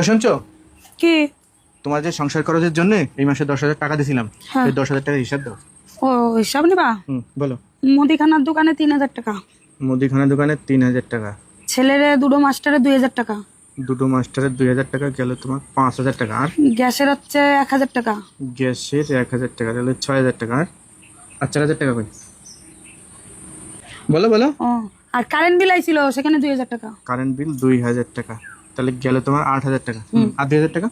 শুনছো? কি? তোমার যে সংসার খরচের জন্য এই মাসে 10,000 টাকা দিছিলাম, হ্যাঁ। এই 10,000 টাকা হিসাব দাও। ও হিসাব নিবা? বলো। মুদিখানার দোকানে 3,000 টাকা, মুদিখানা দোকানে 3,000 টাকা, ছেলেরে দুটো মাস্টারে 2,000 টাকা, দুটো মাস্টারের 2,000 টাকা, গেল তোমার 5,000 টাকা, আর গ্যাসের হচ্ছে 1,000 টাকা, গ্যাসের 1,000 টাকা, তাহলে 6,000 টাকা, আর 4,000 টাকা কই? বলো বলো। ও আর কারেন্ট বিল আইছিল সেখানে 2,000 টাকা, কারেন্ট বিল 2,000 টাকা, তাহলে গেল তোমার 8,000 টাকা, আর 2,000 টাকা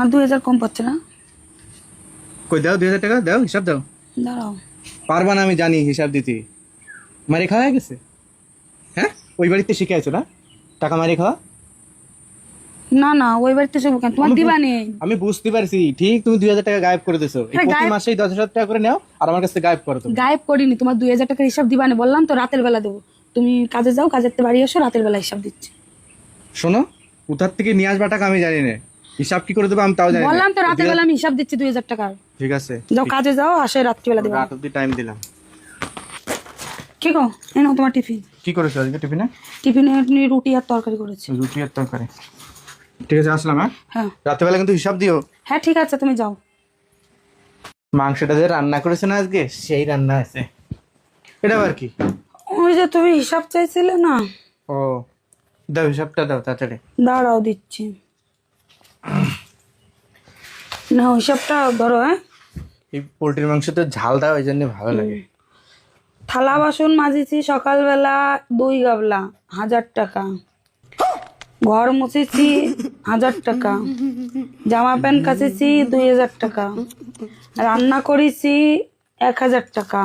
আর 2,000 কম পাচ্ছে না? কই দাও, 2,000 টাকা দাও, হিসাব দাও। দাঁড়াও, পারবা না আমি জানি হিসাব দিতে, মারি খাওয়া হয়ে গেছে। হ্যাঁ, ওই বাড়িতে শিখে আছো না টাকা মারি খাওয়া? না না ওই বাড়িতে সব কেন তোমার দিবা নেই? আমি বুঝতে পারছি, ঠিক তুমি 2,000 টাকা গায়েব করে দিছো। এই হ্যাঁ, প্রতি গায়েব- মাসেই 10,000 টাকা করে নাও আর আমার কাছে গায়েব করো তুমি। গায়েব করিনি, তোমার 2,000 টাকার হিসাব দিবা না বললাম তো, রাতের বেলা দেবো। তুমি কাজে যাও, কাজের থেকে বাড়ি এসো, রাতের বেলা হিসাব দিচ্ছি। শোনো, কোথার থেকে নিয়ে আসবা টাকা আমি জানি না, হিসাব কি করে দেবো আমি তাও জানি না। বললাম তো রাতের বেলা আমি হিসাব দিচ্ছি 2,000 টাকার। ঠিক আছে, যাও কাজে যাও, আসে রাত্রিবেলা দেবো। রাত অব্দি টাইম দিলাম। কি গো, এই নাও তোমার টিফিন। কি করেছো আজকে টিফিনে? টিফিনে রুটি আর তরকারি করেছি। রুটি আর তরকারি। ঠিক আছে, আসলাম। হ্যাঁ, হ্যাঁ রাত্রেবেলা কিন্তু হিসাব দিও। হ্যাঁ ঠিক আছে, তুমি যাও। মাংসটা যে রান্না করেছে না আজকে, সেই রান্না আছে। এটা আবার কি? ওই যে তুমি হিসাব চাইছিলে না। ও দাও, হিসাবটা দাও তাড়াতাড়ি। দাঁড়াও দিচ্ছি, না হিসাবটা ধরো। হ্যাঁ, এই পোল্ট্রির মাংস তো ঝাল দাও, ওই জন্য ভালো লাগে। থালা বাসন মাজিছি সকালবেলা 2 গাবলা, 1,000 টাকা। ঘর মুছেছি 1,000 টাকা। জামা প্যান্ট কাচেছি 2,000 টাকা। রান্না করেছি 1,000 টাকা।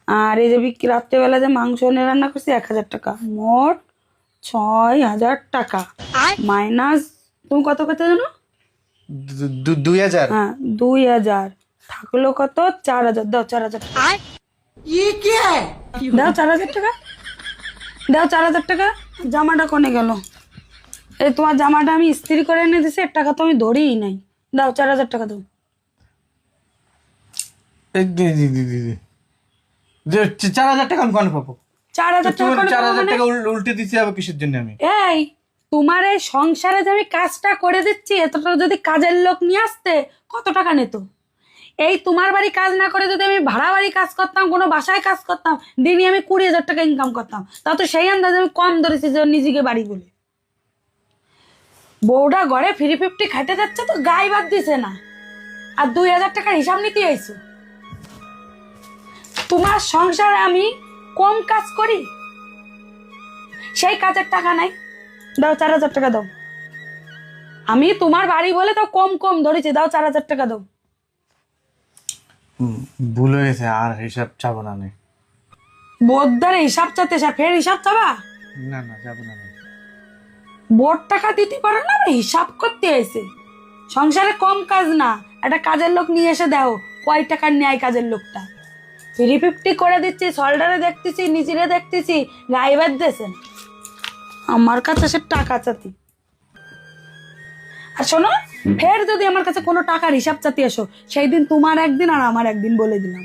আর এই যে রাত্রেবেলা যে মাংস এনে রান্না করছি 1,000 টাকা। মোট 6,000 টাকা মাইনাস তুমি কত কত জানো? 2,000। হ্যাঁ 2,000 থাকলো কত? 4,000। দাও 4,000 টাকা। দাও 4,000 টাকা, দাও 4,000 টাকা। জামাটা কোনে গেল? এই তোমার জামাটা আমি ইস্ত্রি করে এনে দিছি, এর টাকা তো আমি ধরিই নাই। দাও 4,000 টাকা দাও। 4,000 টাকা আমি কনে পাবো? 4,000 টাকা করে 4,000 মানে? টাকা উল্টে দিচ্ছি আবার কিসের জন্য আমি? এই তোমার এই সংসারে যে আমি কাজটা করে দিচ্ছি, এতটা যদি কাজের লোক নিয়ে আসতে কত টাকা নিত? এই তোমার বাড়ি কাজ না করে যদি আমি ভাড়া বাড়ি কাজ করতাম, কোনো বাসায় কাজ করতাম, দিনে আমি 20,000 টাকা ইনকাম করতাম। তা তো সেই আন্দাজে আমি কম ধরেছি যে নিজেকে বাড়ি বলে। বউটা ঘরে 350 খাইতে যাচ্ছে তো গায়ে বাদ দিছে না, আর 2,000 টাকার হিসাব নিতে আইছো। তোমার সংসারে আমি কম কাজ করি, সেই কাজের টাকা নাই। দাও 4,000 টাকা দাও। আমি তোমার বাড়ি বলে তো কম কম ধরেছি, দাও 4,000 টাকা দাও। ভুল হয়েছে, আর হিসাব চাবো না। বোর্ডার হিসাব চাতে ফের হিসাব চাবা? না না, যাবো না। বোর্ড টাকা দিতে পারো না, হিসাব করতে আইছে। সংসারে কম কাজ না, একটা কাজের লোক নিয়ে এসে দাও। কয় টাকার নেয় কাজের লোকটা? 350 করে দিচ্ছি, সল্ডারে দেখতেছি, নিচিরে দেখতেছি, গায়ে বাদ দিয়েছেন। আমার কাছে সে টাকা চাতি। আর শোনো, ফের যদি আমার কাছে কোনো টাকার হিসাব চাতি এসো, সেই দিন তোমার একদিন আর আমার একদিন বলে দিলাম।